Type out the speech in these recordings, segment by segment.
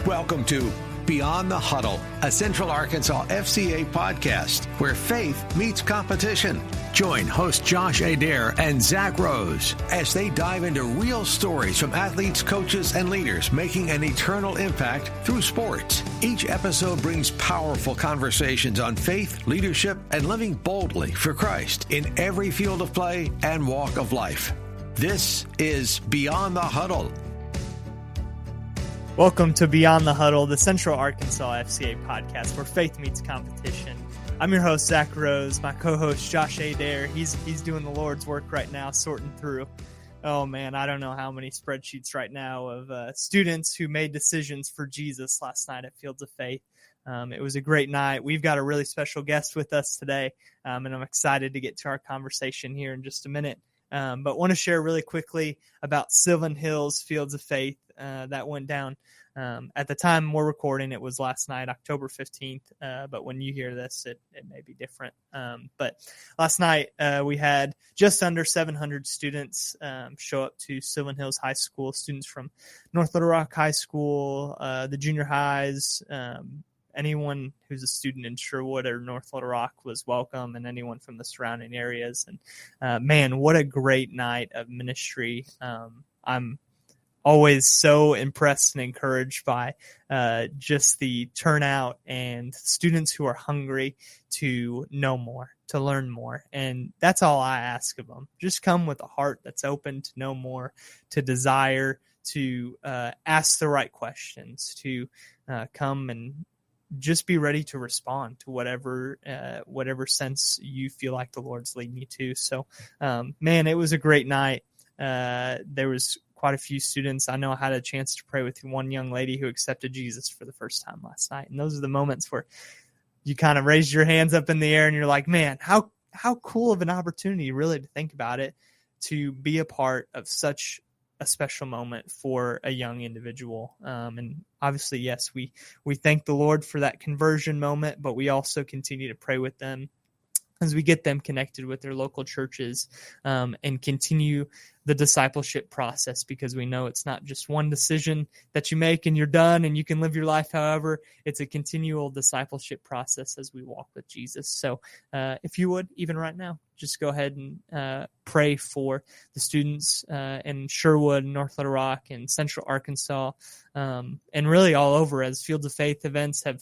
Welcome to Beyond the Huddle, a Central Arkansas FCA podcast where faith meets competition. Join host Josh Adair and Zach Rose as they dive into real stories from athletes, coaches, and leaders making an eternal impact through sports. Each episode brings powerful conversations on faith, leadership, and living boldly for Christ in every field of play and walk of life. This is Beyond the Huddle. Welcome to Beyond the Huddle, the Central Arkansas FCA podcast where faith meets competition. I'm your host, Zach Rose. My co-host, Josh Adair. He's doing the Lord's work right now, sorting through, oh man, I don't know how many spreadsheets right now of students who made decisions for Jesus last night at Fields of Faith. It was a great night. We've got a really special guest with us today, and I'm excited to get to our conversation here in just a minute. But want to share really quickly about Sylvan Hills Fields of Faith that went down. At the time we're recording, it was last night, October 15th. But when you hear this, it may be different. But last night we had just under 700 students show up to Sylvan Hills High School, students from North Little Rock High School, the junior highs, anyone who's a student in Sherwood or North Little Rock was welcome, and anyone from the surrounding areas. And man, what a great night of ministry. I'm always so impressed and encouraged by just the turnout and students who are hungry to know more, to learn more. And that's all I ask of them. Just come with a heart that's open to know more, to desire, to ask the right questions, to come and just be ready to respond to whatever sense you feel like the Lord's leading you to. So, man, it was a great night. There was quite a few students. I know I had a chance to pray with one young lady who accepted Jesus for the first time last night. And those are the moments where you kind of raise your hands up in the air and you're like, man, how cool of an opportunity, really, to think about it, to be a part of such a special moment for a young individual. And obviously, yes, we thank the Lord for that conversion moment, but we also continue to pray with them as we get them connected with their local churches, and continue the discipleship process, because we know it's not just one decision that you make and you're done and you can live your life however. It's a continual discipleship process as we walk with Jesus. So if you would, even right now, just go ahead and pray for the students in Sherwood, North Little Rock, and Central Arkansas, and really all over, as Fields of Faith events have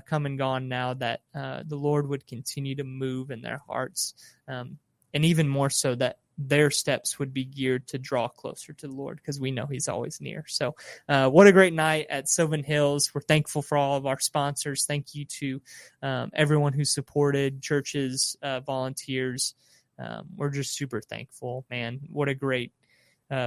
come and gone now, that the Lord would continue to move in their hearts, and even more so that their steps would be geared to draw closer to the Lord, because we know He's always near. So what a great night at Sylvan Hills. We're thankful for all of our sponsors. Thank you to everyone who supported, churches, volunteers. We're just super thankful, man. What a great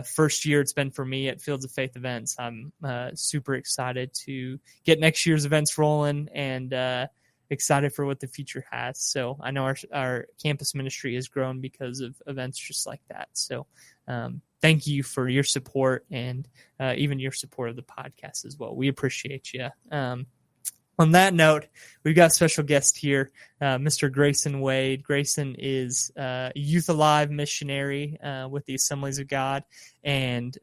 first year it's been for me at Fields of Faith events. I'm super excited to get next year's events rolling, and excited for what the future has. So I know our campus ministry has grown because of events just like that. So thank you for your support, and even your support of the podcast as well. We appreciate you. On that note, we've got a special guest here, Mr. Grayson Wade. Grayson is a Youth Alive missionary with the Assemblies of God, and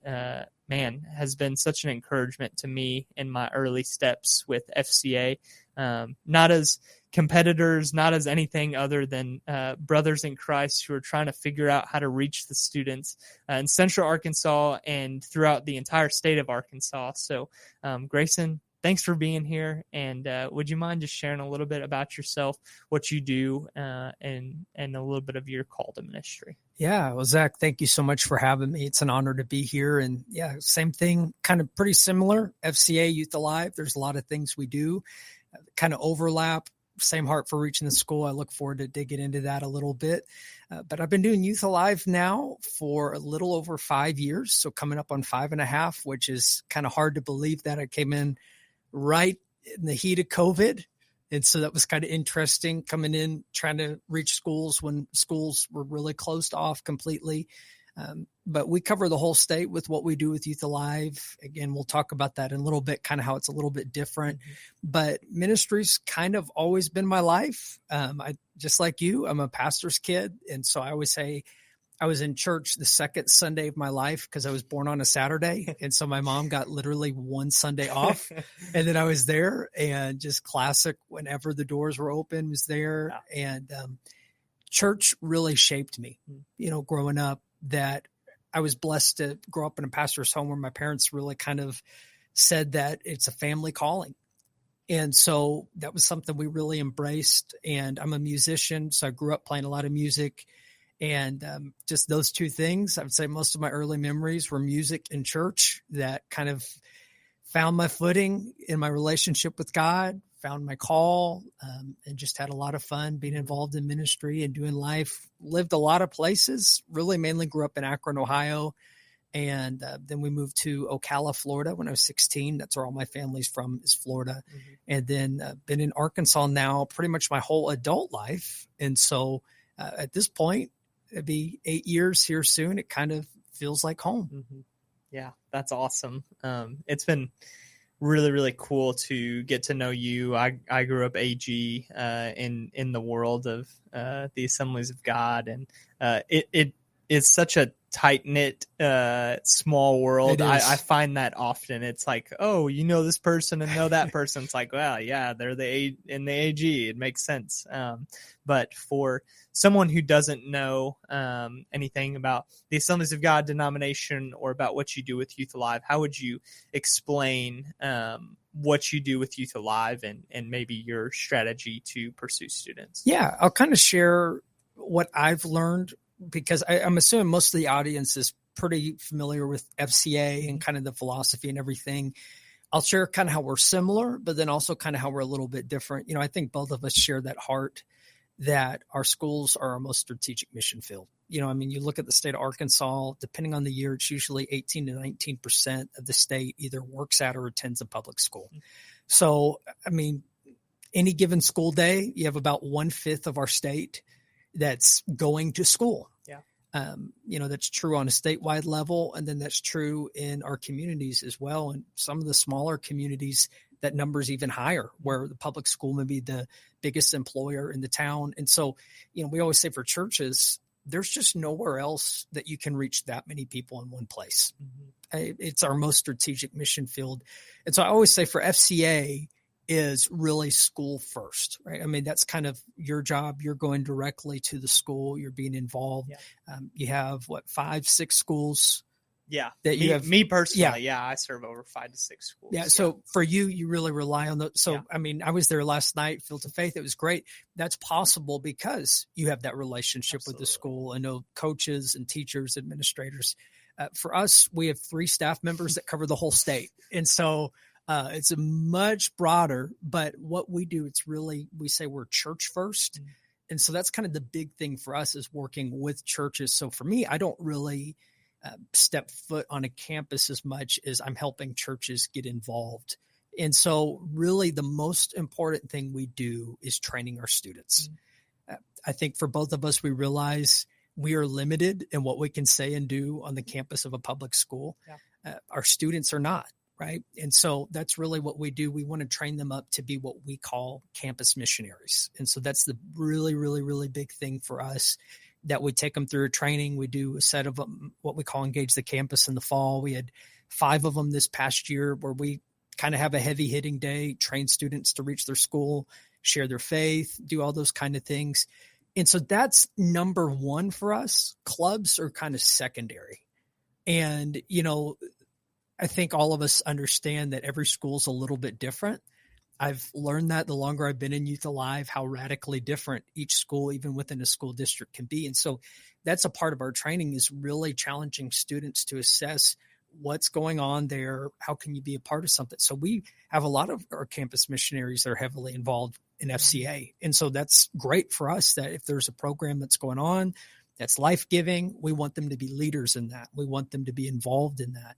man, has been such an encouragement to me in my early steps with FCA. Not as competitors, not as anything other than brothers in Christ who are trying to figure out how to reach the students in Central Arkansas and throughout the entire state of Arkansas. So, Grayson, thanks for being here. And would you mind just sharing a little bit about yourself, what you do, and a little bit of your call to ministry? Yeah, well, Zach, thank you so much for having me. It's an honor to be here. And yeah, same thing, kind of pretty similar. FCA, Youth Alive, there's a lot of things we do, kind of overlap. Same heart for reaching the school. I look forward to digging into that a little bit. But I've been doing Youth Alive now for a little over 5 years. So coming up on 5.5, which is kind of hard to believe that I came in right in the heat of COVID. And so that was kind of interesting, coming in, trying to reach schools when schools were really closed off completely. But we cover the whole state with what we do with Youth Alive. Again, we'll talk about that in a little bit, kind of how it's a little bit different. But ministry's kind of always been my life. I just like you, I'm a pastor's kid. And so I always say I was in church the second Sunday of my life because I was born on a Saturday. And so my mom got literally one Sunday off. And then I was there, and just classic, whenever the doors were open, was there. Yeah. And church really shaped me, growing up, that I was blessed to grow up in a pastor's home where my parents really kind of said that it's a family calling. And so that was something we really embraced. And I'm a musician, so I grew up playing a lot of music. And just those two things, I would say most of my early memories were music and church that kind of found my footing in my relationship with God, found my call, and just had a lot of fun being involved in ministry and doing life. Lived a lot of places, really mainly grew up in Akron, Ohio. And then we moved to Ocala, Florida when I was 16. That's where all my family's from, is Florida. Mm-hmm. And then been in Arkansas now pretty much my whole adult life. And so at this point, it'd be 8 years here soon. It kind of feels like home. Mm-hmm. Yeah, that's awesome. It's been really, really cool to get to know you. I grew up AG in the world of the Assemblies of God, and it is such a tight-knit small world. I find that often. It's like, oh, you know this person and know that person. It's like, well, yeah, they're in the AG. It makes sense. But for someone who doesn't know anything about the Assemblies of God denomination or about what you do with Youth Alive, how would you explain what you do with Youth Alive and maybe your strategy to pursue students? Yeah, I'll kind of share what I've learned, because I'm assuming most of the audience is pretty familiar with FCA and kind of the philosophy and everything. I'll share kind of how we're similar, but then also kind of how we're a little bit different. I think both of us share that heart that our schools are our most strategic mission field. You look at the state of Arkansas, depending on the year, it's usually 18 to 19% of the state either works at or attends a public school. So, any given school day, you have about 1/5 of our state that's going to school. Yeah. That's true on a statewide level. And then that's true in our communities as well. And some of the smaller communities, that number's even higher, where the public school may be the biggest employer in the town. And so, we always say for churches, there's just nowhere else that you can reach that many people in one place. Mm-hmm. It's our most strategic mission field. And so I always say for FCA, is really school first, right? That's kind of your job. You're going directly to the school. You're being involved. Yeah. You have 5, 6 schools. Yeah. That you have. Me personally. Yeah. I serve over 5 to 6 schools. Yeah. So for you really rely on those. So, yeah. I was there last night, Field of Faith. It was great. That's possible because you have that relationship Absolutely. With the school. I know coaches and teachers, administrators. For us, we have 3 staff members that cover the whole state. And so, it's a much broader, but what we do, we say we're church first. Mm-hmm. And so that's kind of the big thing for us, is working with churches. So for me, I don't really step foot on a campus as much as I'm helping churches get involved. And so really the most important thing we do is training our students. Mm-hmm. I think for both of us, we realize we are limited in what we can say and do on the campus of a public school. Yeah. Our students are not. Right. And so that's really what we do. We want to train them up to be what we call campus missionaries. And so that's the really, really, really big thing for us, that we take them through a training. We do a set of them, what we call Engage the Campus in the fall. We had 5 of them this past year, where we kind of have a heavy hitting day, train students to reach their school, share their faith, do all those kind of things. And so that's number one for us. Clubs are kind of secondary. And, I think all of us understand that every school is a little bit different. I've learned that the longer I've been in Youth Alive, how radically different each school, even within a school district, can be. And so that's a part of our training, is really challenging students to assess what's going on there. How can you be a part of something? So we have a lot of our campus missionaries that are heavily involved in FCA. And so that's great for us, that if there's a program that's going on that's life-giving, we want them to be leaders in that. We want them to be involved in that.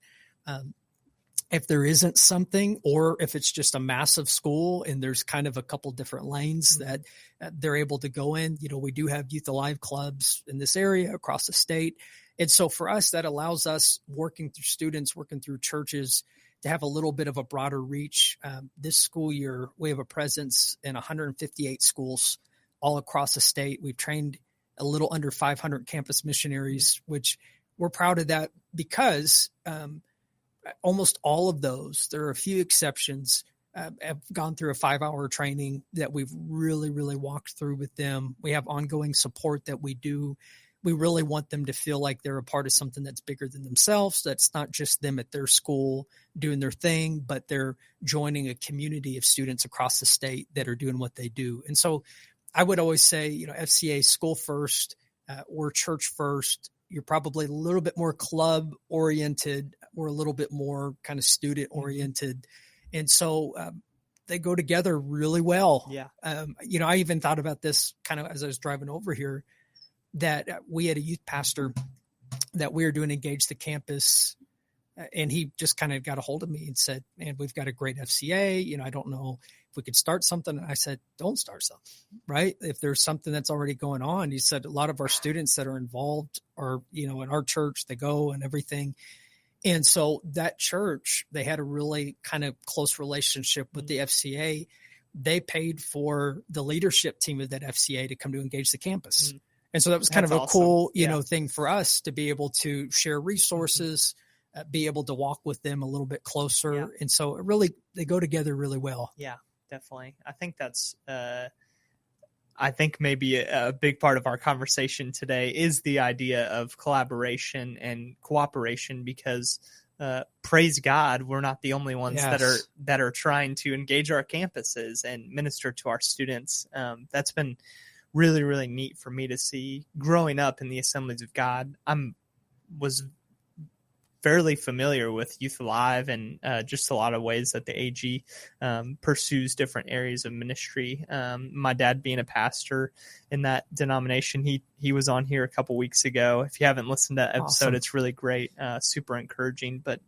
If there isn't something, or if it's just a massive school and there's kind of a couple different lanes that they're able to go in, we do have Youth Alive clubs in this area across the state. And so for us, that allows us, working through students, working through churches, to have a little bit of a broader reach. This school year, we have a presence in 158 schools all across the state. We've trained a little under 500 campus missionaries, which we're proud of that because almost all of those, there are a few exceptions, have gone through a 5-hour training that we've really, really walked through with them. We have ongoing support that we do. We really want them to feel like they're a part of something that's bigger than themselves. That's not just them at their school doing their thing, but they're joining a community of students across the state that are doing what they do. And so I would always say, FCA school first, we're church first. You're probably a little bit more club oriented. We're a little bit more kind of student oriented. And so they go together really well. Yeah. I even thought about this kind of as I was driving over here, that we had a youth pastor that we were doing Engage the Campus, and he just kind of got a hold of me and said, man, we've got a great FCA. I don't know if we could start something. And I said, don't start something, right? If there's something that's already going on. He said, a lot of our students that are involved are, in our church, they go and everything. And so that church, they had a really kind of close relationship with the FCA. They paid for the leadership team of that FCA to come to Engage the Campus. And so that was kind of a awesome. cool, thing for us to be able to share resources, be able to walk with them a little bit closer. Yeah. And so they go together really well. Yeah, definitely. I think that's, maybe a big part of our conversation today is the idea of collaboration and cooperation, because praise God, we're not the only ones that are trying to engage our campuses and minister to our students. That's been really, really neat for me to see growing up in the Assemblies of God. Was fairly familiar with Youth Alive and just a lot of ways that the AG pursues different areas of ministry. My dad being a pastor in that denomination, he was on here a couple weeks ago. If you haven't listened to that episode, Awesome. It's really great, super encouraging. But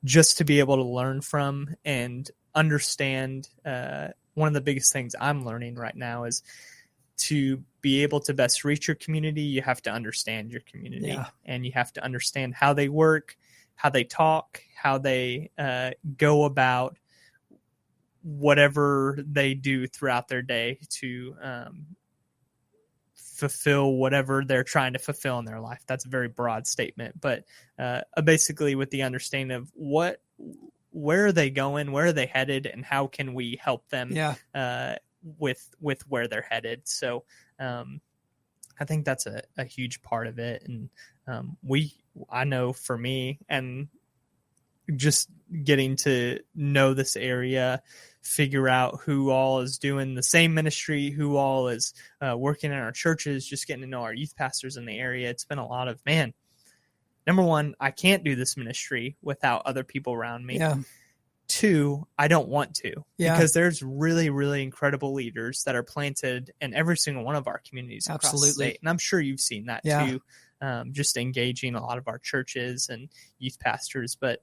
just to be able to learn from and understand, one of the biggest things I'm learning right now is to be able to best reach your community, you have to understand your community, and you have to understand how they work, how they talk, how they go about whatever they do throughout their day to fulfill whatever they're trying to fulfill in their life. That's a very broad statement, but basically with the understanding of where are they going, where are they headed, and how can we help them with where they're headed. So I think that's a huge part of it. And I know for me, and just getting to know this area, figure out who all is doing the same ministry, who all is working in our churches, just getting to know our youth pastors in the area. It's been a lot of, number one, I can't do this ministry without other people around me. Yeah. 2, I don't want to, because there's really, really incredible leaders that are planted in every single one of our communities across the state. And I'm sure you've seen that too, just engaging a lot of our churches and youth pastors. But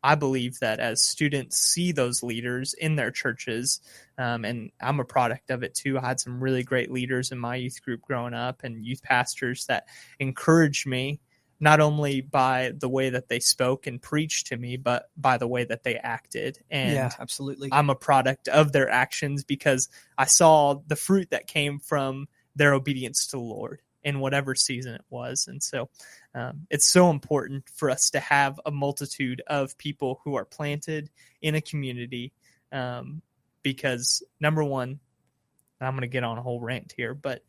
I believe that as students see those leaders in their churches, and I'm a product of it too. I had some really great leaders in my youth group growing up and youth pastors that encouraged me, not only by the way that they spoke and preached to me, but by the way that they acted. And absolutely. I'm a product of their actions because I saw the fruit that came from their obedience to the Lord in whatever season it was. And so it's so important for us to have a multitude of people who are planted in a community, because number one, I'm going to get on a whole rant here, but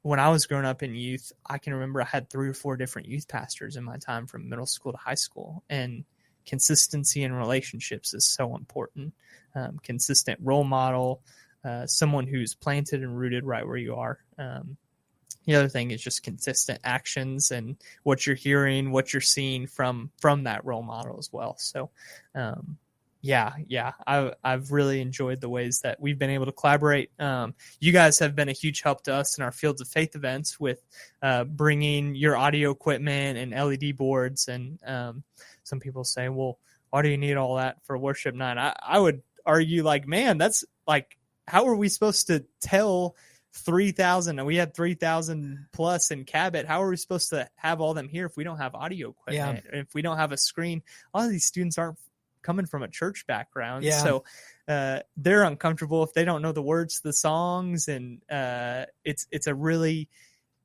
when I was growing up in youth, I can remember I had 3 or 4 different youth pastors in my time from middle school to high school, and consistency in relationships is so important. Consistent role model, someone who's planted and rooted right where you are. The other thing is just consistent actions and what you're hearing, what you're seeing from that role model as well. So, I've really enjoyed the ways that we've been able to collaborate. You guys have been a huge help to us in our Fields of Faith events with bringing your audio equipment and LED boards. And some people say, well, why do you need all that for worship night? I would argue that's how are we supposed to tell 3,000? We had 3,000 plus in Cabot. How are we supposed to have all them here if we don't have audio equipment? If we don't have a screen? A lot of these students aren't coming from a church background. Yeah. So they're uncomfortable if they don't know the words to the songs. And it's a really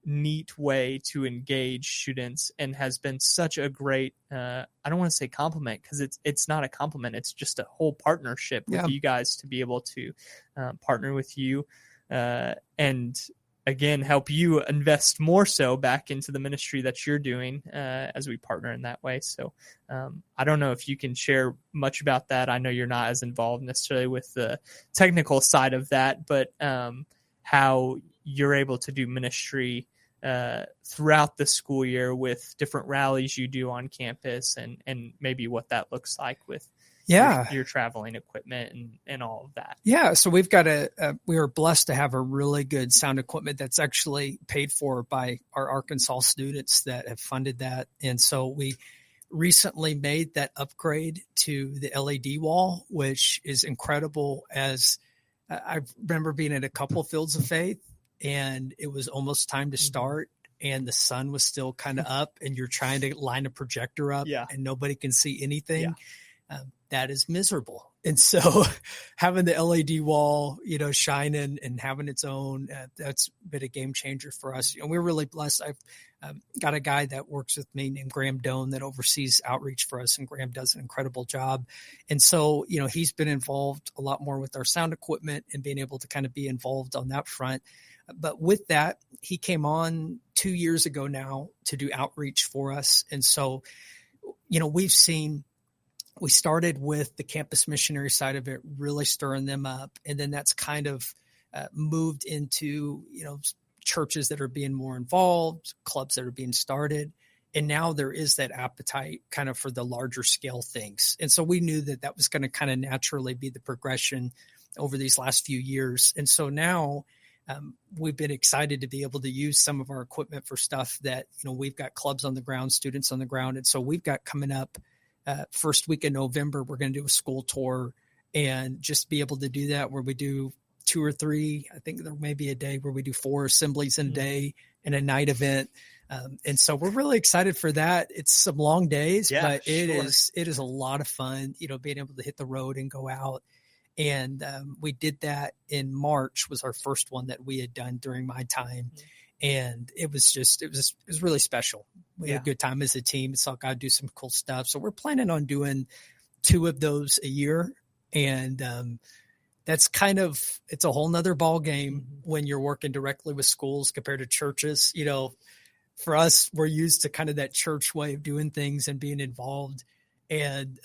neat way to engage students, and has been such a great, I don't want to say compliment, because it's not a compliment. It's just a whole partnership with you guys to be able to partner with you and again, help you invest more so back into the ministry that you're doing as we partner in that way. So I don't know if you can share much about that. I know you're not as involved necessarily with the technical side of that, but how you're able to do ministry throughout the school year with different rallies you do on campus, and maybe what that looks like with your traveling equipment and all of that. Yeah. So we've got we are blessed to have a really good sound equipment that's actually paid for by our Arkansas students that have funded that. And so we recently made that upgrade to the LED wall, which is incredible. As I remember being at a couple of Fields of Faith, and it was almost time to start, and the sun was still kind of up, and you're trying to line a projector up and nobody can see anything. That is miserable. And so having the LED wall, shining and having its own, that's been a game changer for us. And we're really blessed. I've got a guy that works with me named Graham Doan that oversees outreach for us, and Graham does an incredible job. And so, he's been involved a lot more with our sound equipment and being able to kind of be involved on that front. But with that, he came on 2 years ago now to do outreach for us. And so, we started with the campus missionary side of it, really stirring them up. And then that's kind of moved into, churches that are being more involved, clubs that are being started. And now there is that appetite kind of for the larger scale things. And so we knew that was going to kind of naturally be the progression over these last few years. And so now we've been excited to be able to use some of our equipment for stuff that, we've got clubs on the ground, students on the ground. And so we've got coming up first week in November, we're going to do a school tour and just be able to do that where we do 2 or 3. I think there may be a day where we do 4 assemblies in a day and a night event. And so we're really excited for that. It's some long days, but it is a lot of fun, being able to hit the road and go out. And we did that in March, was our first one that we had done during my time. And it was really special. We had a good time as a team. It's all got to do some cool stuff. So we're planning on doing 2 of those a year. And that's it's a whole nother ball game when you're working directly with schools compared to churches. For us, we're used to kind of that church way of doing things and being involved. And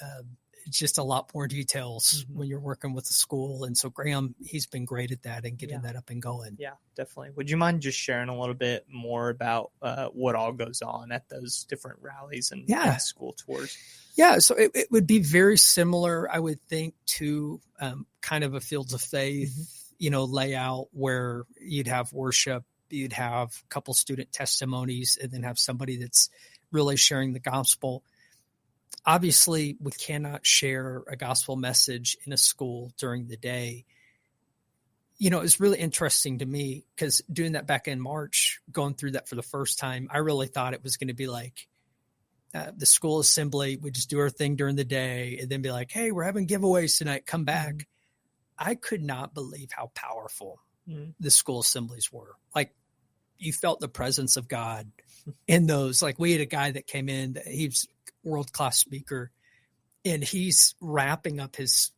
it's just a lot more details when you're working with the school. And so Graham, he's been great at that and getting that up and going. Yeah, definitely. Would you mind just sharing a little bit more about what all goes on at those different rallies and school tours? Yeah, so it would be very similar, I would think, to kind of a Fields of Faith, layout where you'd have worship, you'd have a couple student testimonies, and then have somebody that's really sharing the gospel. Obviously, we cannot share a gospel message in a school during the day. It's really interesting to me because doing that back in March, going through that for the first time, I really thought it was going to be like the school assembly. We just do our thing during the day and then be like, hey, we're having giveaways tonight. Come back. I could not believe how powerful the school assemblies were. Like, you felt the presence of God in those. Like, we had a guy that came in, he's world-class speaker, and he's wrapping up his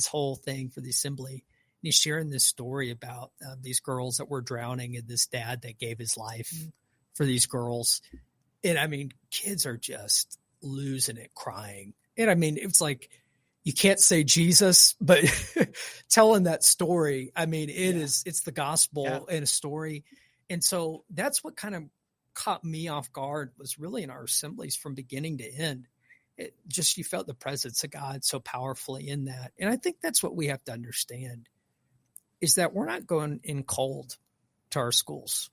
whole thing for the assembly. And he's sharing this story about these girls that were drowning and this dad that gave his life for these girls. And I mean, kids are just losing it, crying. And I mean, it's like, you can't say Jesus, but telling that story, I mean, it's the gospel in a story. And so that's what kind of caught me off guard, was really in our assemblies from beginning to end. It just, you felt the presence of God so powerfully in that. And I think that's what we have to understand, is that we're not going in cold to our schools,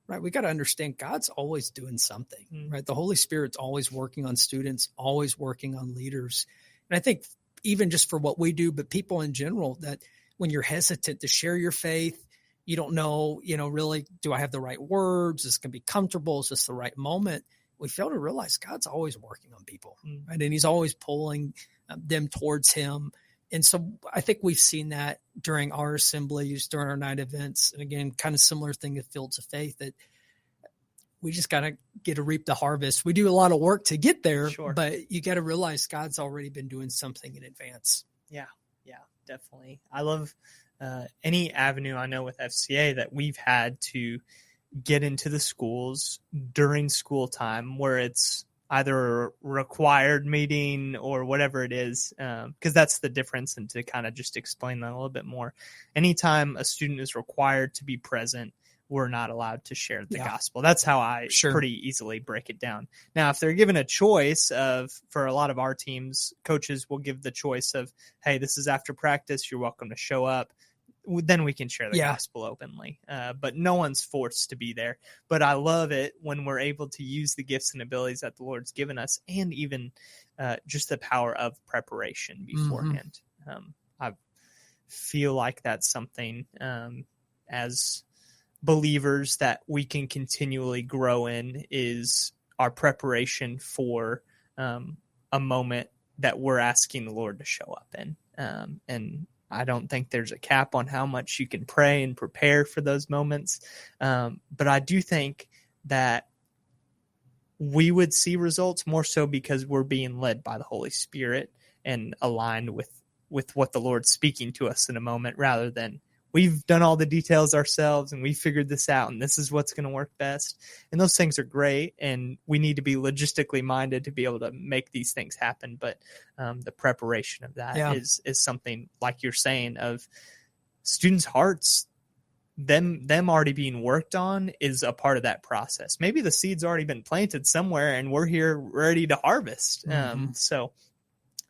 right? We got to understand God's always doing something, right? The Holy Spirit's always working on students, always working on leaders. And I think even just for what we do, but people in general, that when you're hesitant to share your faith, you don't know, really, do I have the right words? Is this going to be comfortable? Is this the right moment? we fail to realize God's always working on people, right? And he's always pulling them towards him. And so I think we've seen that during our assemblies, during our night events. And again, kind of similar thing at Fields of Faith, that we just got to get to reap the harvest. We do a lot of work to get there, but you got to realize God's already been doing something in advance. Yeah, definitely. I love any avenue I know with FCA that we've had to get into the schools during school time where it's either a required meeting or whatever it is, because that's the difference. And to kind of just explain that a little bit more, anytime a student is required to be present, we're not allowed to share the gospel. That's how I pretty easily break it down. Now, if they're given a choice for a lot of our teams, coaches will give the choice of, hey, this is after practice, you're welcome to show up. Then we can share the gospel openly. But no one's forced to be there. But I love it when we're able to use the gifts and abilities that the Lord's given us, and even just the power of preparation beforehand. I feel like that's something as believers that we can continually grow in, is our preparation for a moment that we're asking the Lord to show up in. And I don't think there's a cap on how much you can pray and prepare for those moments. But I do think that we would see results more so because we're being led by the Holy Spirit and aligned with what the Lord's speaking to us in a moment, rather than we've done all the details ourselves and we figured this out and this is what's going to work best. And those things are great, and we need to be logistically minded to be able to make these things happen. But the preparation of that is something, like you're saying, of students' hearts, them already being worked on is a part of that process. Maybe the seed's already been planted somewhere and we're here ready to harvest. So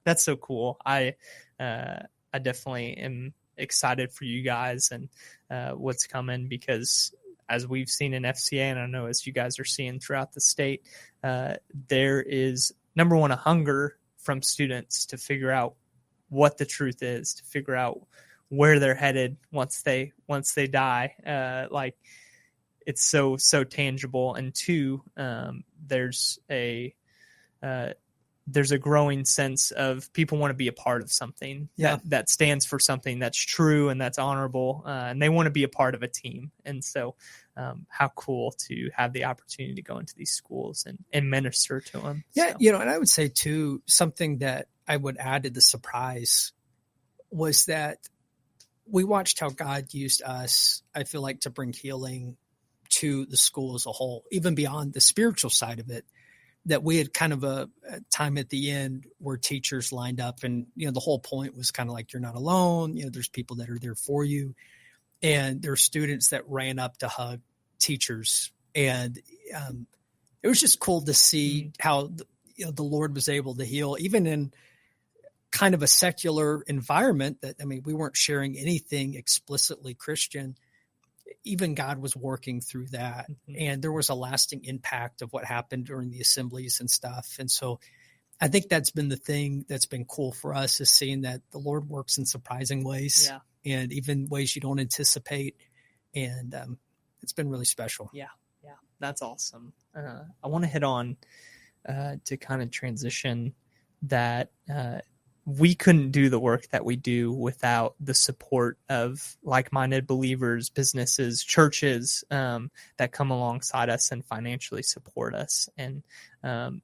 that's so cool. I definitely am excited for you guys and what's coming, because as we've seen in FCA, and I know as you guys are seeing throughout the state, there is, number one, a hunger from students to figure out what the truth is, to figure out where they're headed once they die. Like, it's so tangible. And two, there's a growing sense of people want to be a part of something that stands for something that's true and that's honorable, and they want to be a part of a team. And so how cool to have the opportunity to go into these schools and minister to them. Yeah. So. And I would say too, something that I would add to the surprise was that we watched how God used us, I feel like, to bring healing to the school as a whole, even beyond the spiritual side of it. That we had kind of a time at the end where teachers lined up, and, the whole point was kind of like, you're not alone. There's people that are there for you. And there are students that ran up to hug teachers. And it was just cool to see how the Lord was able to heal, even in kind of a secular environment that, we weren't sharing anything explicitly Christian. Even God was working through that. And there was a lasting impact of what happened during the assemblies and stuff. And so I think that's been the thing that's been cool for us, is seeing that the Lord works in surprising ways and even ways you don't anticipate. And it's been really special. Yeah. That's awesome. I want to hit on to kind of transition that we couldn't do the work that we do without the support of like-minded believers, businesses, churches that come alongside us and financially support us. And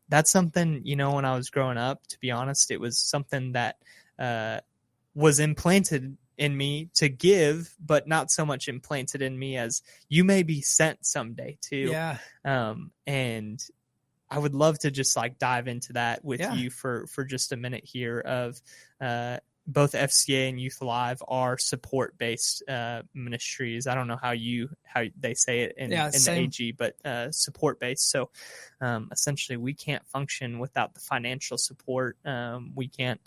that's something, when I was growing up, to be honest, it was something that was implanted in me to give, but not so much implanted in me as you may be sent someday too. Yeah. And I would love to just dive into that with you for just a minute here of both FCA and Youth Alive are support-based ministries. I don't know how they say it in the AG, but support-based. So essentially we can't function without the financial support. We can't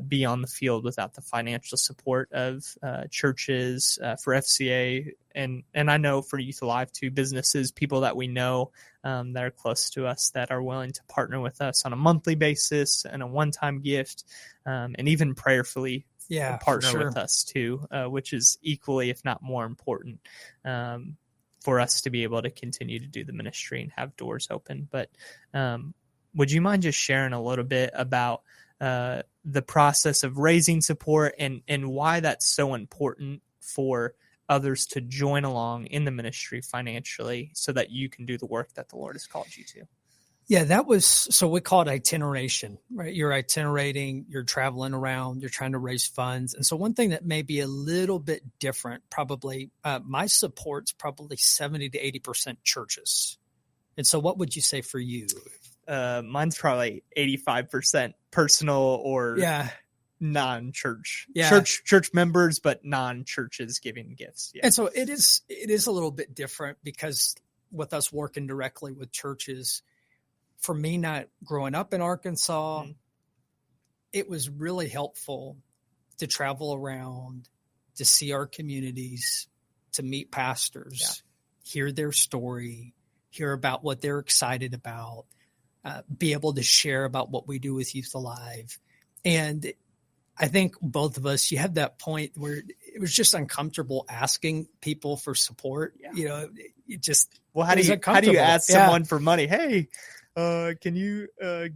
be on the field without the financial support of churches, for FCA. And I know for Youth Alive too, businesses, people that we know that are close to us that are willing to partner with us on a monthly basis and a one-time gift, and even prayerfully partner with us too, which is equally, if not more important. for us to be able to continue to do the ministry and have doors open. But would you mind just sharing a little bit about the process of raising support and why that's so important for others to join along in the ministry financially so that you can do the work that the Lord has called you to? Yeah, so we call it itineration, right? You're itinerating, you're traveling around, you're trying to raise funds. And so one thing that may be a little bit different, probably, my support's probably 70 to 80% churches. And so what would you say for you? Mine's probably 85% personal or non-church, church members, but non-churches giving gifts. Yeah. And so it is a little bit different because with us working directly with churches, for me, not growing up in Arkansas, it was really helpful to travel around, to see our communities, to meet pastors, hear their story, hear about what they're excited about, be able to share about what we do with Youth Alive. And I think both of us, you had that point where it was just uncomfortable asking people for support. Yeah. You know, it just, how do you ask someone for money? Hey, can you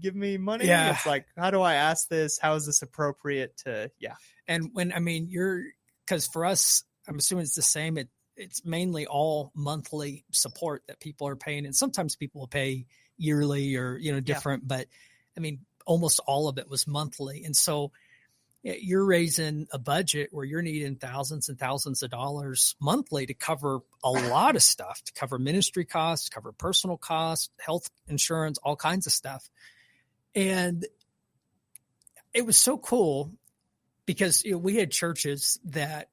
give me money? Yeah. It's like, how do I ask this? How is this appropriate to, And because for us, I'm assuming it's the same. It's mainly all monthly support that people are paying. And sometimes people will pay yearly or, different, but I mean, almost all of it was monthly. And so you're raising a budget where you're needing thousands and thousands of dollars monthly to cover a lot of stuff, to cover ministry costs, cover personal costs, health insurance, all kinds of stuff. And it was so cool because we had churches that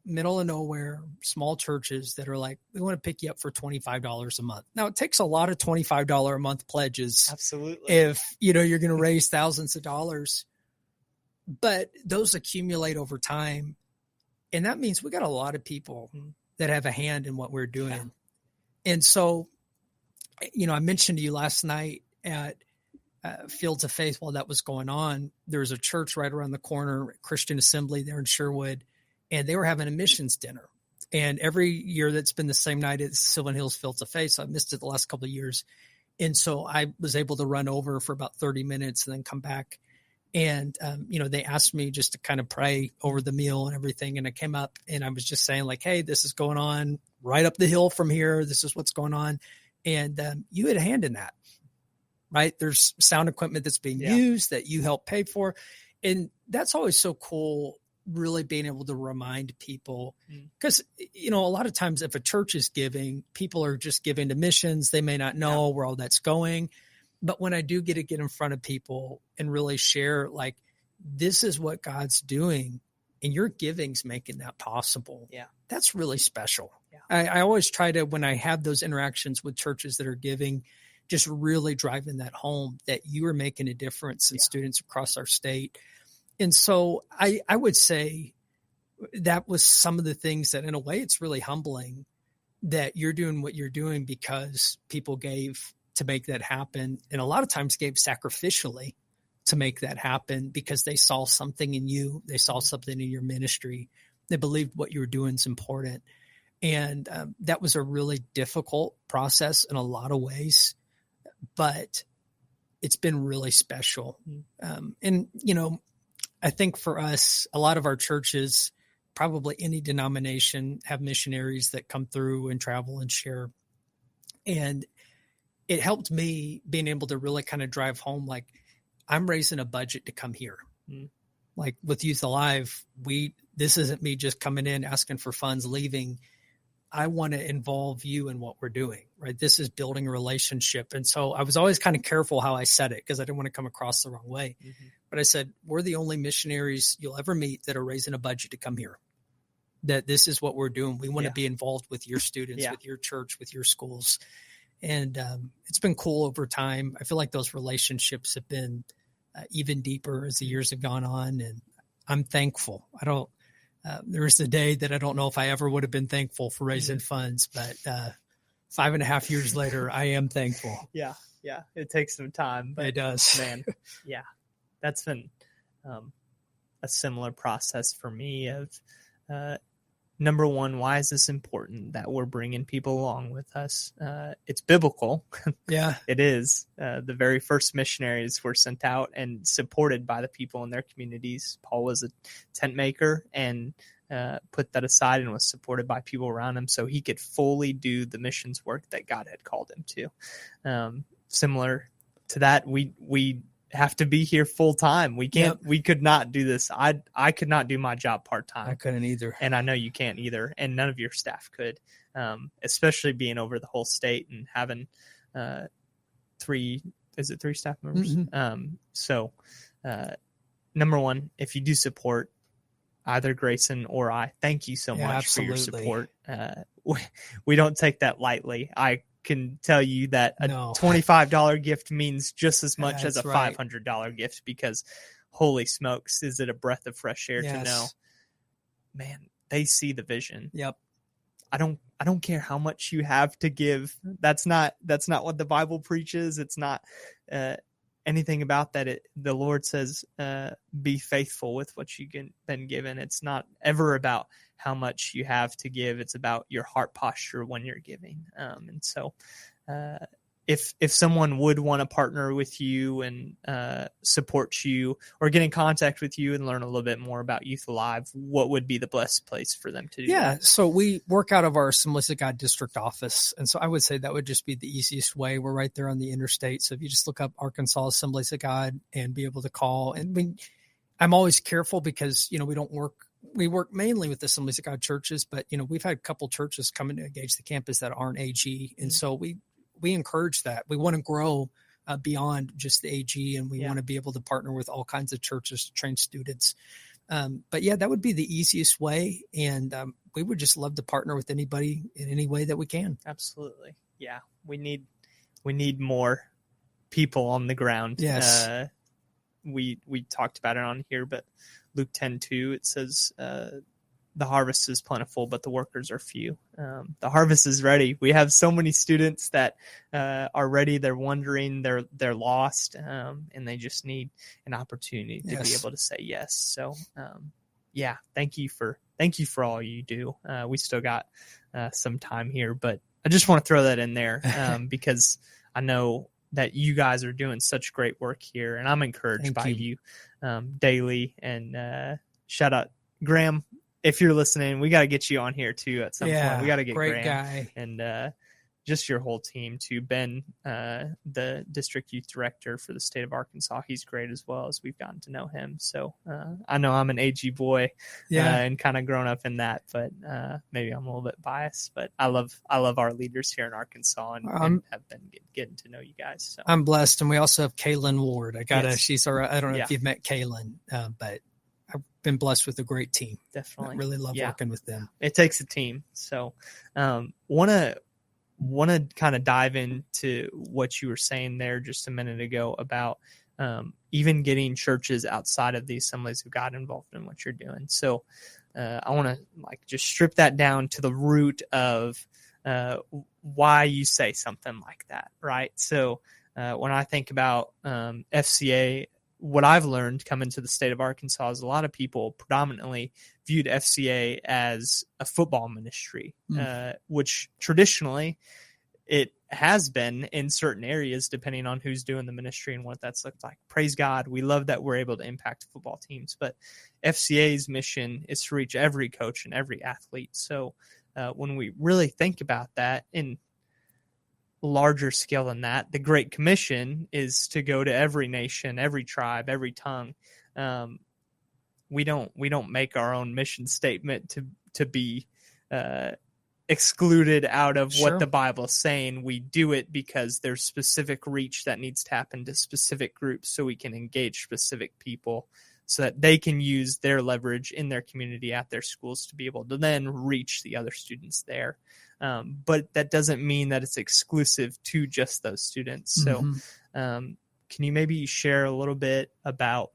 middle of nowhere, small churches that are like, we want to pick you up for $25 a month. Now it takes a lot of $25 a month pledges. Absolutely. If, you're going to raise thousands of dollars. But those accumulate over time. And that means we got a lot of people that have a hand in what we're doing. Yeah. And so, I mentioned to you last night at Fields of Faith while that was going on, there was a church right around the corner, Christian Assembly there in Sherwood, and they were having a missions dinner. And every year that's been the same night at Sylvan Hills Fields of Faith. So I missed it the last couple of years. And so I was able to run over for about 30 minutes and then come back. And, they asked me just to kind of pray over the meal and everything. And I came up and I was just saying like, hey, this is going on right up the hill from here. This is what's going on. And you had a hand in that, right? There's sound equipment that's being used that you help pay for. And that's always so cool, really being able to remind people. Because, a lot of times if a church is giving, people are just giving to missions. They may not know where all that's going. But when I do get in front of people and really share, like, this is what God's doing and your giving's making that possible. Yeah. That's really special. Yeah. I always try to, when I have those interactions with churches that are giving, just really driving that home that you are making a difference in students across our state. And so I would say that was some of the things that in a way it's really humbling that you're doing what you're doing because people gave to make that happen. And a lot of times gave sacrificially to make that happen because they saw something in you. They saw something in your ministry. They believed what you were doing is important. And that was a really difficult process in a lot of ways, but it's been really special. And, I think for us, a lot of our churches, probably any denomination, have missionaries that come through and travel and share. And it helped me being able to really kind of drive home, like, I'm raising a budget to come here. Like with Youth Alive, this isn't me just coming in, asking for funds, leaving. I want to involve you in what we're doing, right? This is building a relationship. And so I was always kind of careful how I said it because I didn't want to come across the wrong way. But I said, we're the only missionaries you'll ever meet that are raising a budget to come here. That this is what we're doing. We want to be involved with your students, with your church, with your schools. And it's been cool over time. I feel like those relationships have been even deeper as the years have gone on. And I'm thankful. There was a day that I don't know if I ever would have been thankful for raising funds, but 5.5 years later, I am thankful. Yeah. It takes some time. But it does. Man, that's been a similar process for me of number one, why is this important that we're bringing people along with us? It's biblical. Yeah. It is. The very first missionaries were sent out and supported by the people in their communities. Paul was a tent maker and put that aside and was supported by people around him so he could fully do the missions work that God had called him to. Similar to that, we have to be here full time. We can't. Yep. We could not do this. I could not do my job part time. I couldn't either, and I know you can't either, and none of your staff could. Especially being over the whole state and having three staff members. Mm-hmm. So number one, if you do support either Grayson or I, thank you so much absolutely. For your support. We don't take that lightly. I can tell you that a $25 gift means just as much as a $500 gift, because holy smokes, is it a breath of fresh air to know, man, they see the vision. Yep. I don't care how much you have to give. That's not what the Bible preaches. It's not anything about that. The Lord says, be faithful with what you've been given. It's not ever about how much you have to give. It's about your heart posture when you're giving. And so if someone would want to partner with you and support you or get in contact with you and learn a little bit more about Youth Alive, what would be the best place for them to do that? So we work out of our Assemblies of God district office. And so I would say that would just be the easiest way. We're right there on the interstate. So if you just look up Arkansas Assemblies of God and be able to call, and I'm always careful because, we work mainly with the Assemblies of God churches, but, we've had a couple churches come in to engage the campus that aren't AG. And so we encourage that. We want to grow beyond just the AG, and we want to be able to partner with all kinds of churches to train students. But that would be the easiest way. And we would just love to partner with anybody in any way that we can. Absolutely. Yeah. We need more people on the ground. Yes. We talked about it on here, but Luke 10:2, it says, the harvest is plentiful, but the workers are few. The harvest is ready. We have so many students that are ready. They're wondering, they're lost, and they just need an opportunity to be able to say yes. So, thank you for all you do. We still got some time here, but I just want to throw that in there because I know that you guys are doing such great work here, and I'm encouraged by you daily. And shout out Graham. If you're listening, we got to get you on here too at some point. We got to get great Graham guy. And just your whole team too. Ben, the district youth director for the state of Arkansas, he's great as well, as we've gotten to know him. So I know I'm an AG boy and kind of grown up in that, but maybe I'm a little bit biased. But I love our leaders here in Arkansas and have been getting to know you guys. So I'm blessed, and we also have Kaylin Ward. She's our. I don't know if you've met Kaylin, but I've been blessed with a great team. Definitely. I really love working with them. It takes a team. So want to kind of dive into what you were saying there just a minute ago about even getting churches outside of the Assemblies of God involved in what you're doing. So I want to just strip that down to the root of why you say something like that, right? So when I think about FCA, what I've learned coming to the state of Arkansas is a lot of people predominantly viewed FCA as a football ministry, which traditionally it has been in certain areas, depending on who's doing the ministry and what that's looked like. Praise God. We love that we're able to impact football teams, but FCA's mission is to reach every coach and every athlete. So when we really think about that in larger scale than that, the Great Commission is to go to every nation, every tribe, every tongue. We don't make our own mission statement to be excluded out of what the Bible is saying. We do it because there's specific reach that needs to happen to specific groups, so we can engage specific people so that they can use their leverage in their community at their schools to be able to then reach the other students there. But that doesn't mean that it's exclusive to just those students. So can you maybe share a little bit about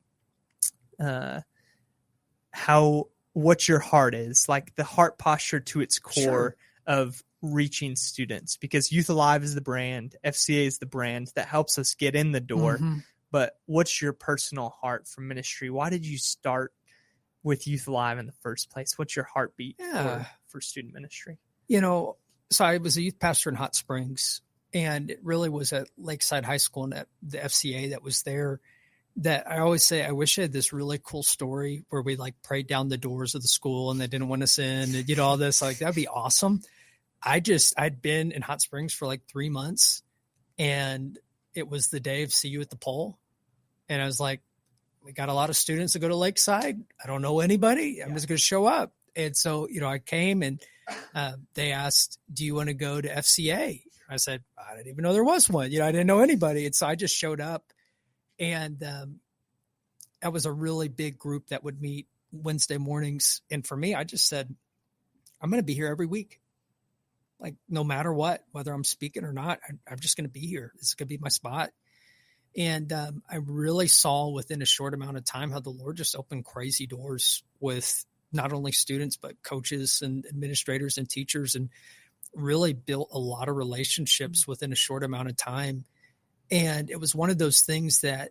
what your heart is, like the heart posture to its core of reaching students? Because Youth Alive is the brand, FCA is the brand that helps us get in the door. But what's your personal heart for ministry? Why did you start with Youth Alive in the first place? What's your heartbeat for student ministry? So I was a youth pastor in Hot Springs, and it really was at Lakeside High School and at the FCA that was there, that I always say, I wish I had this really cool story where we like prayed down the doors of the school and they didn't want us in and all this. Like, that'd be awesome. I'd been in Hot Springs for like 3 months, and it was the day of See You at the Pole. And I was like, we got a lot of students that go to Lakeside. I don't know anybody. I'm just going to show up. And so, I came, and they asked, do you want to go to FCA? I said, I didn't even know there was one. I didn't know anybody. And so I just showed up, and that was a really big group that would meet Wednesday mornings. And for me, I just said, I'm going to be here every week. Like, no matter what, whether I'm speaking or not, I'm just going to be here. This is going to be my spot. And I really saw within a short amount of time how the Lord just opened crazy doors with not only students, but coaches and administrators and teachers, and really built a lot of relationships within a short amount of time. And it was one of those things that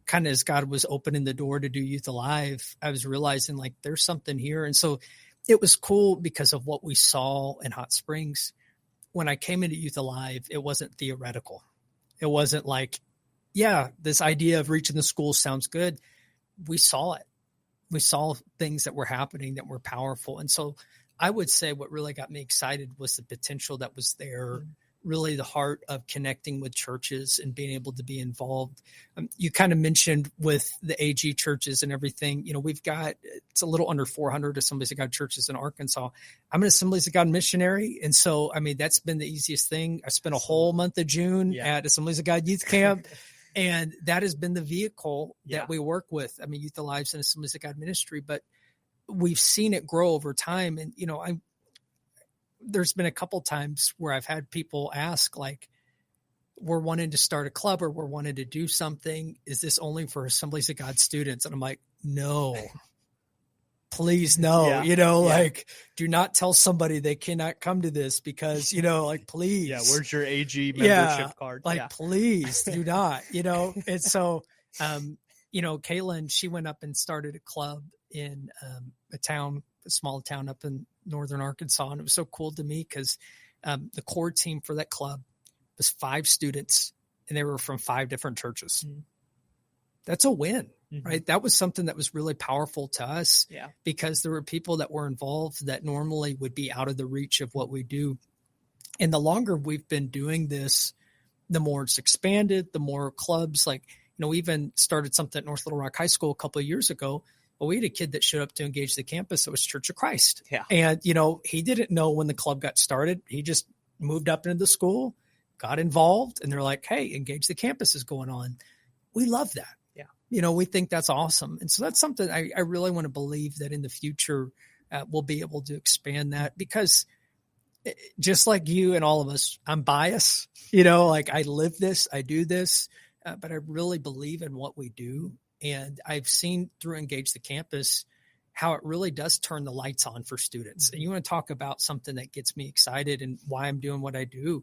kind of, as God was opening the door to do Youth Alive, I was realizing like there's something here. And so it was cool because of what we saw in Hot Springs. When I came into Youth Alive, it wasn't theoretical. It wasn't like, yeah, this idea of reaching the school sounds good. We saw it. We saw things that were happening that were powerful. And so I would say what really got me excited was the potential that was there, really the heart of connecting with churches and being able to be involved. You kind of mentioned with the AG churches and everything, we've got, it's a little under 400 Assemblies of God churches in Arkansas. I'm an Assemblies of God missionary. And so, that's been the easiest thing. I spent a whole month of June at Assemblies of God Youth Camp. And that has been the vehicle that we work with. Youth Alive and Assemblies of God ministry, but we've seen it grow over time. And, there's been a couple times where I've had people ask, like, we're wanting to start a club or we're wanting to do something. Is this only for Assemblies of God students? And I'm like, no, please, no, like, do not tell somebody they cannot come to this because, please. Yeah. Where's your AG membership card? Like, please do not, And so, Caitlin, she went up and started a club in a small town up in northern Arkansas. And it was so cool to me because the core team for that club was 5 students, and they were from 5 different churches. Mm-hmm. That's a win, right? That was something that was really powerful to us because there were people that were involved that normally would be out of the reach of what we do. And the longer we've been doing this, the more it's expanded, the more clubs, like, we even started something at North Little Rock High School a couple of years ago. Well, we had a kid that showed up to engage the campus. It was Church of Christ. Yeah. And, he didn't know when the club got started. He just moved up into the school, got involved, and they're like, hey, Engage the Campus is going on. We love that. Yeah. We think that's awesome. And so that's something I really want to believe that in the future we'll be able to expand that, because just like you and all of us, I'm biased, like I live this, I do this, but I really believe in what we do. And I've seen through Engage the Campus how it really does turn the lights on for students. And you want to talk about something that gets me excited and why I'm doing what I do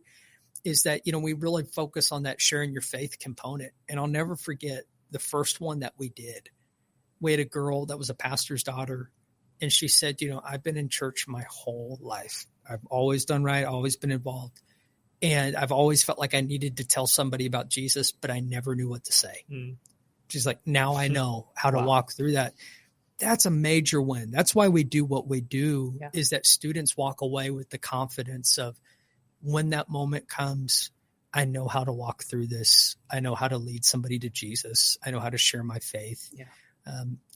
is that, we really focus on that sharing your faith component. And I'll never forget the first one that we did. We had a girl that was a pastor's daughter, and she said, I've been in church my whole life. I've always done right, always been involved. And I've always felt like I needed to tell somebody about Jesus, but I never knew what to say. She's like, now I know how to walk through that. That's a major win. That's why we do what we do, is that students walk away with the confidence of, when that moment comes, I know how to walk through this. I know how to lead somebody to Jesus. I know how to share my faith. Yeah.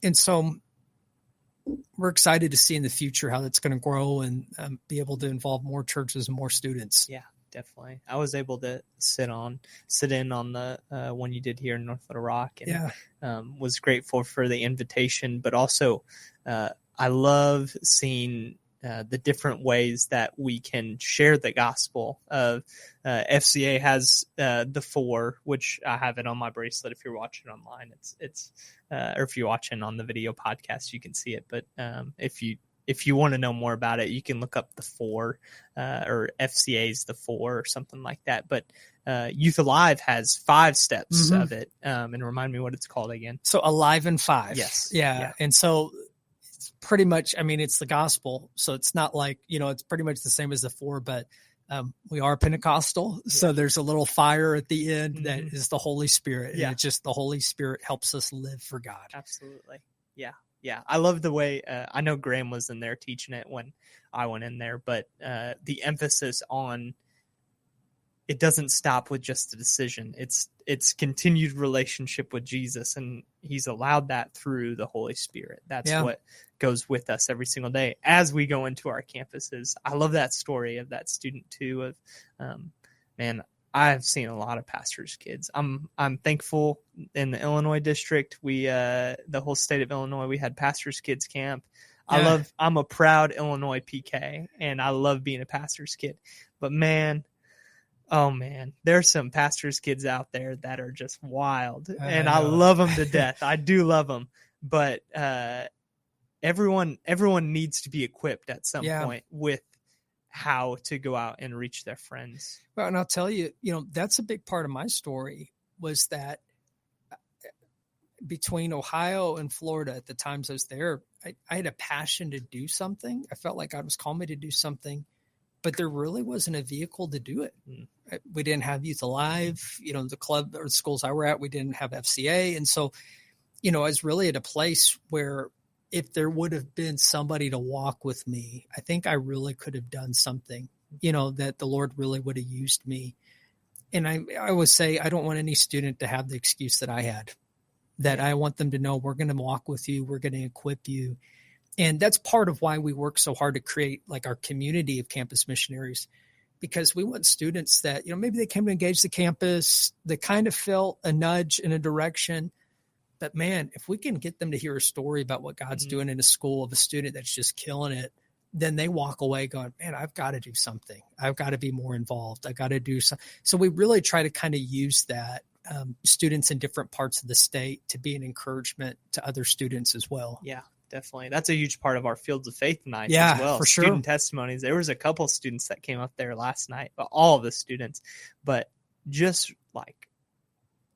And so we're excited to see in the future how that's going to grow and be able to involve more churches and more students. Yeah. Definitely. I was able to sit in on the one you did here in North Little Rock, and was grateful for the invitation, but also I love seeing the different ways that we can share the gospel of FCA has the 4, which I have it on my bracelet. If you're watching online, it's or if you're watching on the video podcast, you can see it. But if you want to know more about it, you can look up the 4 or FCA's the 4 or something like that. But Youth Alive has 5 steps of it. And remind me what it's called again. So Alive in 5. Yes. Yeah. And so pretty much, I mean, it's the gospel. So it's not like, it's pretty much the same as the 4, but we are Pentecostal. So there's a little fire at the end that is the Holy Spirit. And it's just the Holy Spirit helps us live for God. Absolutely. Yeah. Yeah. I love the way, I know Graham was in there teaching it when I went in there, but the emphasis on it doesn't stop with just a decision. It's continued relationship with Jesus, and he's allowed that through the Holy Spirit. That's what goes with us every single day as we go into our campuses. I love that story of that student too, of, man, I've seen a lot of pastors' kids. I'm thankful in the Illinois district. The whole state of Illinois, we had pastors' kids camp. I'm a proud Illinois PK, and I love being a pastor's kid, but man, oh man, there's some pastors' kids out there that are just wild, and I love them to death. I do love them, but everyone needs to be equipped at some point with how to go out and reach their friends. Well, and I'll tell you, that's a big part of my story was that between Ohio and Florida at the times I was there, I had a passion to do something. I felt like God was calling me to do something, but there really wasn't a vehicle to do it. We didn't have Youth Alive, the club or the schools I were at, we didn't have FCA. And so, I was really at a place where if there would have been somebody to walk with me, I think I really could have done something, that the Lord really would have used me. And I always say, I don't want any student to have the excuse that I had, that I want them to know we're going to walk with you. We're going to equip you. And that's part of why we work so hard to create like our community of campus missionaries, because we want students that, maybe they came to engage the campus, they kind of felt a nudge in a direction, but man, if we can get them to hear a story about what God's doing in a school of a student that's just killing it, then they walk away going, man, I've got to do something. I've got to be more involved. I got to do something. So we really try to kind of use that students in different parts of the state to be an encouragement to other students as well. Yeah. Definitely. That's a huge part of our Fields of Faith night as well. For Student sure. testimonies. There was a couple of students that came up there last night, all of the students, but just like,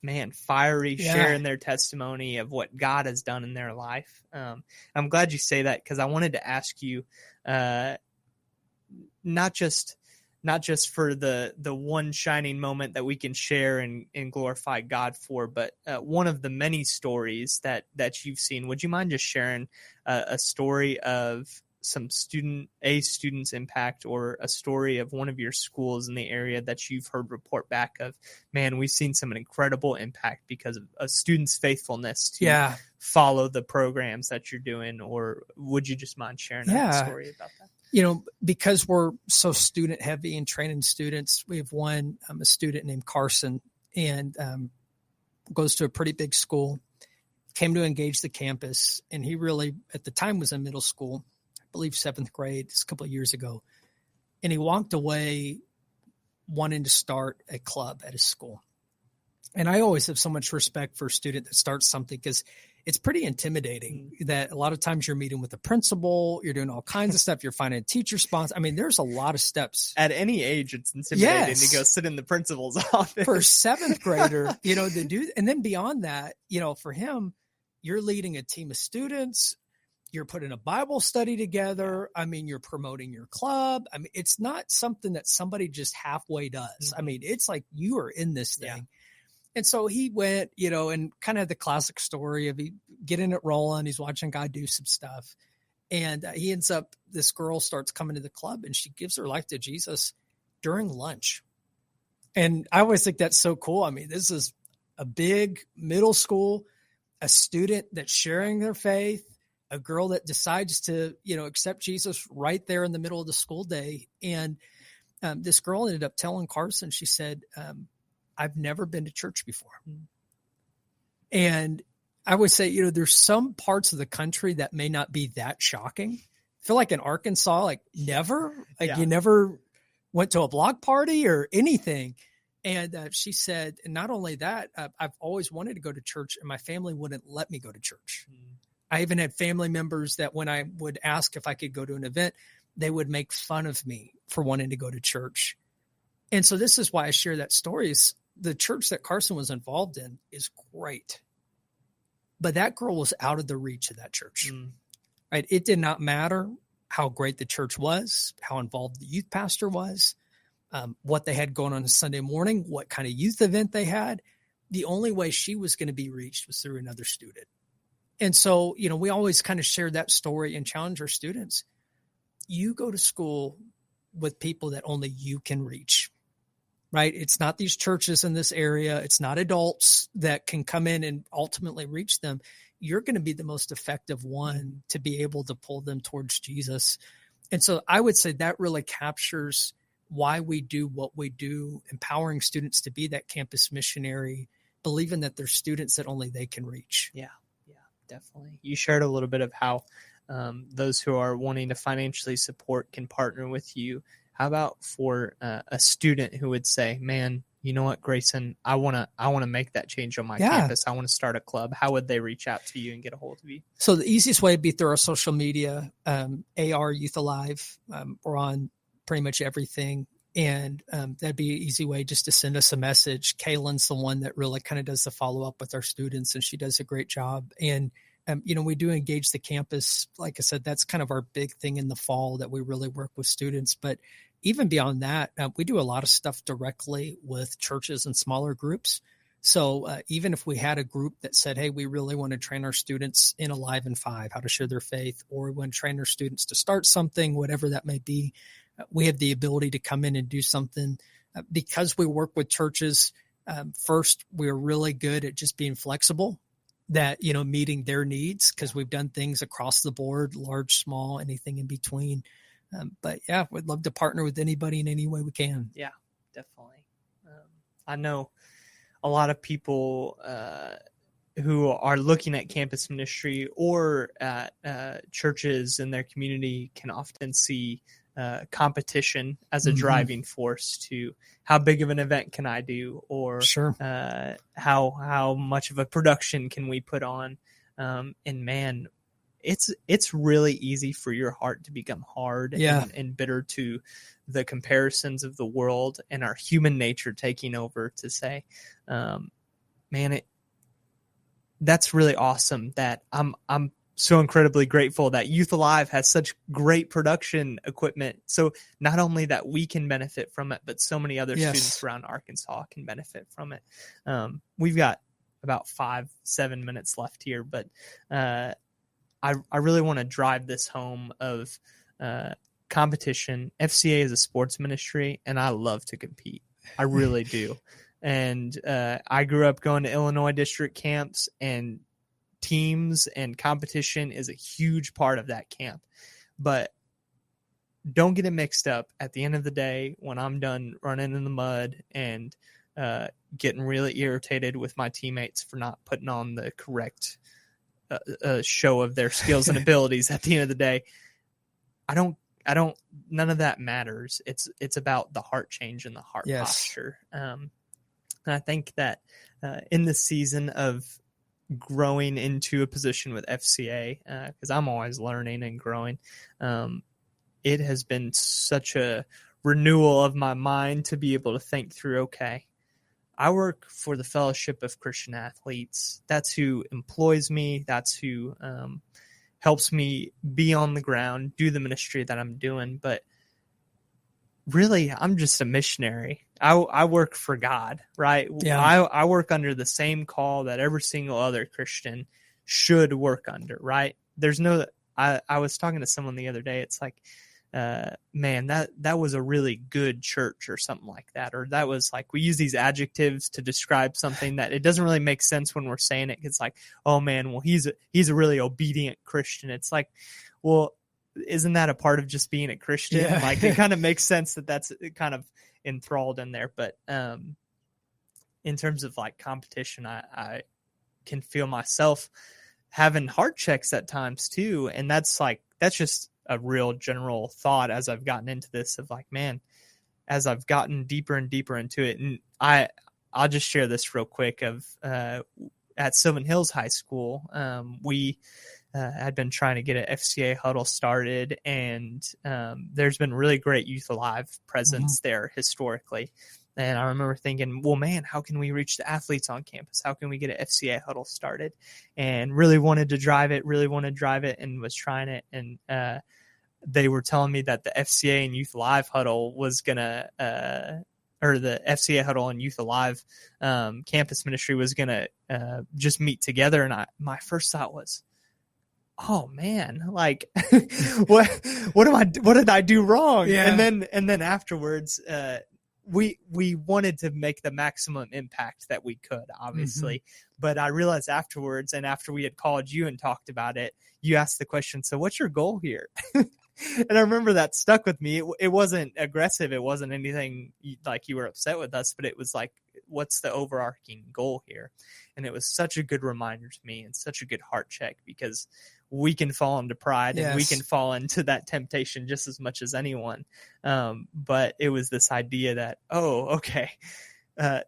man, fiery, sharing their testimony of what God has done in their life. I'm glad you say that, because I wanted to ask you, not just for the one shining moment that we can share and glorify God for, but one of the many stories that you've seen. Would you mind just sharing a story of some student's impact, or a story of one of your schools in the area that you've heard report back of, man, we've seen some incredible impact because of a student's faithfulness to follow the programs that you're doing? Or would you just mind sharing a story about that? Because we're so student heavy and training students, we have one, a student named Carson, and goes to a pretty big school, came to engage the campus. And he really, at the time, was in middle school, I believe 7th grade, it's a couple of years ago. And he walked away wanting to start a club at his school. And I always have so much respect for a student that starts something, because it's pretty intimidating that a lot of times you're meeting with the principal, you're doing all kinds of stuff, you're finding teacher sponsors. I mean, there's a lot of steps. At any age, it's intimidating to go sit in the principal's office. For a 7th grader, to do, and then beyond that, for him, you're leading a team of students, you're putting a Bible study together. I mean, you're promoting your club. I mean, it's not something that somebody just halfway does. I mean, it's like you are in this thing. Yeah. And so he went, and kind of had the classic story of he getting it rolling. He's watching God do some stuff. And he ends up, this girl starts coming to the club, and she gives her life to Jesus during lunch. And I always think that's so cool. I mean, this is a big middle school, a student that's sharing their faith, a girl that decides to, accept Jesus right there in the middle of the school day. And this girl ended up telling Carson, she said, I've never been to church before. And I would say, there's some parts of the country that may not be that shocking. I feel like in Arkansas, never, you never went to a block party or anything. And she said, and not only that, I've always wanted to go to church, and my family wouldn't let me go to church. I even had family members that when I would ask if I could go to an event, they would make fun of me for wanting to go to church. And so this is why I share that story. Is the church that Carson was involved in is great, but that girl was out of the reach of that church. right? It did not matter how great the church was, how involved the youth pastor was, what they had going on a Sunday morning, what kind of youth event they had. The only way she was going to be reached was through another student. And so, we always kind of share that story and challenge our students. You go to school with people that only you can reach, right? It's not these churches in this area. It's not adults that can come in and ultimately reach them. You're going to be the most effective one to be able to pull them towards Jesus. And so I would say that really captures why we do what we do, empowering students to be that campus missionary, believing that there's students that only they can reach. Yeah, definitely. You shared a little bit of how those who are wanting to financially support can partner with you. How about for a student who would say, man, you know what, Grayson, I want to make that change on my campus. I want to start a club. How would they reach out to you and get a hold of you? So the easiest way would be through our social media, AR Youth Alive. We're on pretty much everything. And that'd be an easy way just to send us a message. Kaylin's the one that really kind of does the follow-up with our students, and she does a great job. And, we do engage the campus. Like I said, that's kind of our big thing in the fall that we really work with students. But even beyond that, we do a lot of stuff directly with churches and smaller groups. So even if we had a group that said, hey, we really want to train our students in Alive in 5, how to share their faith, or we want to train our students to start something, whatever that may be, we have the ability to come in and do something. Because we work with churches, first, we're really good at just being flexible, that, meeting their needs, because we've done things across the board, large, small, anything in between. But yeah, we'd love to partner with anybody in any way we can. Yeah, definitely. I know a lot of people who are looking at campus ministry or at churches in their community can often see competition as a driving force to how big of an event can I do, or how much of a production can we put on. And man, it's really easy for your heart to become hard and bitter to the comparisons of the world and our human nature taking over to say, that's really awesome that I'm so incredibly grateful that Youth Alive has such great production equipment. So not only that we can benefit from it, but so many other students around Arkansas can benefit from it. We've got about 5-7 minutes left here, but I really want to drive this home of competition. FCA is a sports ministry, and I love to compete. I really do. And I grew up going to Illinois district camps, and teams and competition is a huge part of that camp. But don't get it mixed up. At the end of the day, when I'm done running in the mud and getting really irritated with my teammates for not putting on the correct show of their skills and abilities, at the end of the day, none of that matters. It's about the heart change and the heart posture. And I think that in this season of growing into a position with FCA, because I'm always learning and growing, it has been such a renewal of my mind to be able to think through, okay, I work for the Fellowship of Christian Athletes. That's who employs me. That's who helps me be on the ground, do the ministry that I'm doing. But really, I'm just a missionary. I work for God, right? Yeah. I work under the same call that every single other Christian should work under, right? There's no, I was talking to someone the other day. It's like, man, that was a really good church or something like that. Or that was like, we use these adjectives to describe something that it doesn't really make sense when we're saying it. It's like, oh man, well, he's a really obedient Christian. It's like, well, isn't that a part of just being a Christian? Yeah. Like it kind of makes sense that that's kind of enthralled in there. But in terms of like competition, I can feel myself having heart checks at times too. And that's just a real general thought as I've gotten into this of like, man, as I've gotten deeper and deeper into it. And I'll just share this real quick of at Sylvan Hills High School, we had been trying to get an FCA huddle started, and there's been really great Youth Alive presence there historically. And I remember thinking, well, man, how can we reach the athletes on campus? How can we get an FCA huddle started? And really wanted to drive it, and was trying it. And they were telling me that the FCA and Youth Alive huddle was going to, or the FCA huddle and Youth Alive campus ministry was going to just meet together. And my first thought was, oh man, like what did I do wrong? Yeah. And then afterwards, we wanted to make the maximum impact that we could, obviously. But I realized afterwards, and after we had called you and talked about it, you asked the question, so what's your goal here? And I remember that stuck with me. It wasn't aggressive. It wasn't anything like you were upset with us, but it was like, what's the overarching goal here? And it was such a good reminder to me and such a good heart check, because we can fall into pride and we can fall into that temptation just as much as anyone. But it was this idea that,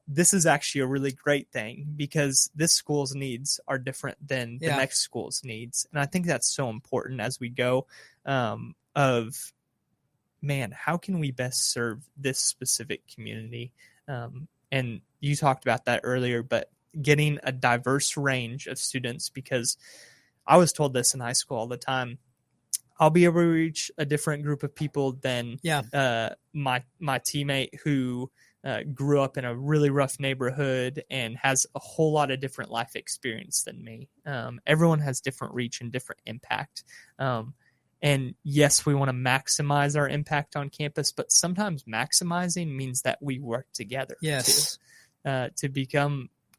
this is actually a really great thing, because this school's needs are different than the next school's needs. And I think that's so important as we go of, man, how can we best serve this specific community? And you talked about that earlier, but getting a diverse range of students, because I was told this in high school all the time, I'll be able to reach a different group of people than my teammate who grew up in a really rough neighborhood and has a whole lot of different life experience than me. Everyone has different reach and different impact. And yes, we want to maximize our impact on campus, but sometimes maximizing means that we work together to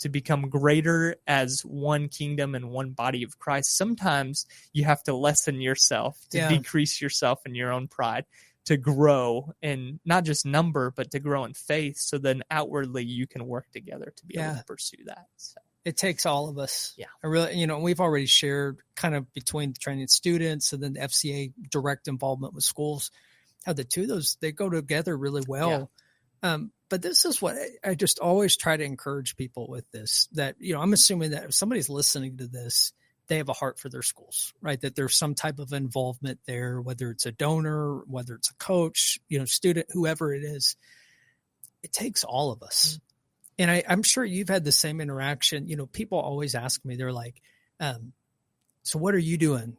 become greater as one kingdom and one body of Christ. Sometimes you have to lessen yourself, to decrease yourself in your own pride, to grow in not just number, but to grow in faith. So then outwardly you can work together to be able to pursue that. So. It takes all of us. Yeah. I really, we've already shared kind of between the training students and then the FCA direct involvement with schools, how the two of those, they go together really well. Yeah. But this is what I just always try to encourage people with this, that, I'm assuming that if somebody's listening to this, they have a heart for their schools, right? That there's some type of involvement there, whether it's a donor, whether it's a coach, student, whoever it is. It takes all of us. Mm-hmm. And I'm sure you've had the same interaction. People always ask me, they're like, so what are you doing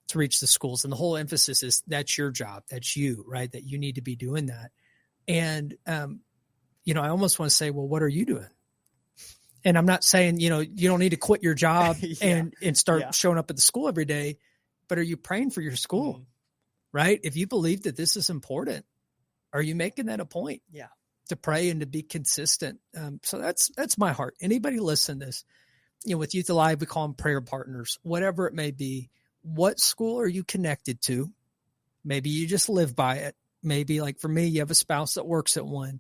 to reach the schools? And the whole emphasis is that's your job. That's you, right? That you need to be doing that. And, I almost want to say, well, what are you doing? And I'm not saying, you don't need to quit your job and start showing up at the school every day, but are you praying for your school, right? If you believe that this is important, are you making that a point? Yeah. To pray and to be consistent. So that's my heart. Anybody listen to this, with Youth Alive, we call them prayer partners, whatever it may be. What school are you connected to? Maybe you just live by it. Maybe like for me, you have a spouse that works at one.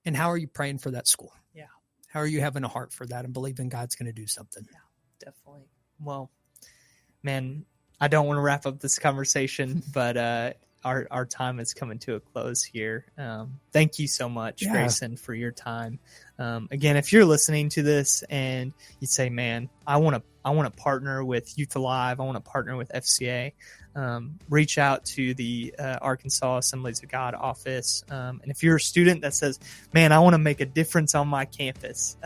And how are you praying for that school? Yeah. How are you having a heart for that and believing God's going to do something? Yeah, definitely. Well, man, I don't want to wrap up this conversation, but, our time is coming to a close here. Thank you so much, Grayson, for your time. Again, if you're listening to this and you say, man, I want to partner with Youth Alive, I want to partner with FCA, reach out to the Arkansas Assemblies of God office. And if you're a student that says, man, I want to make a difference on my campus,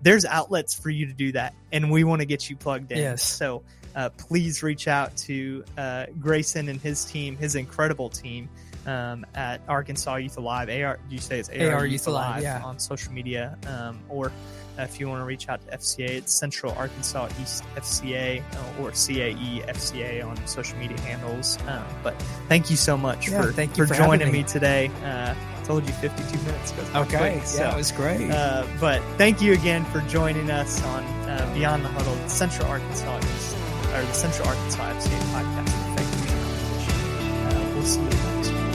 there's outlets for you to do that. And we want to get you plugged in. Yes. So please reach out to Grayson and his team, his incredible team at Arkansas Youth Alive. Do you say it's AR Youth Alive on social media? Or if you want to reach out to FCA, it's Central Arkansas East FCA or CAE FCA on social media handles. But thank you so much for joining me today. I told you 52 minutes goes by quick, so, it was great. But thank you again for joining us on Beyond the Huddle, Central Arkansas East, or the Central Arkansas FCA podcast. Thank you. We'll see you next week.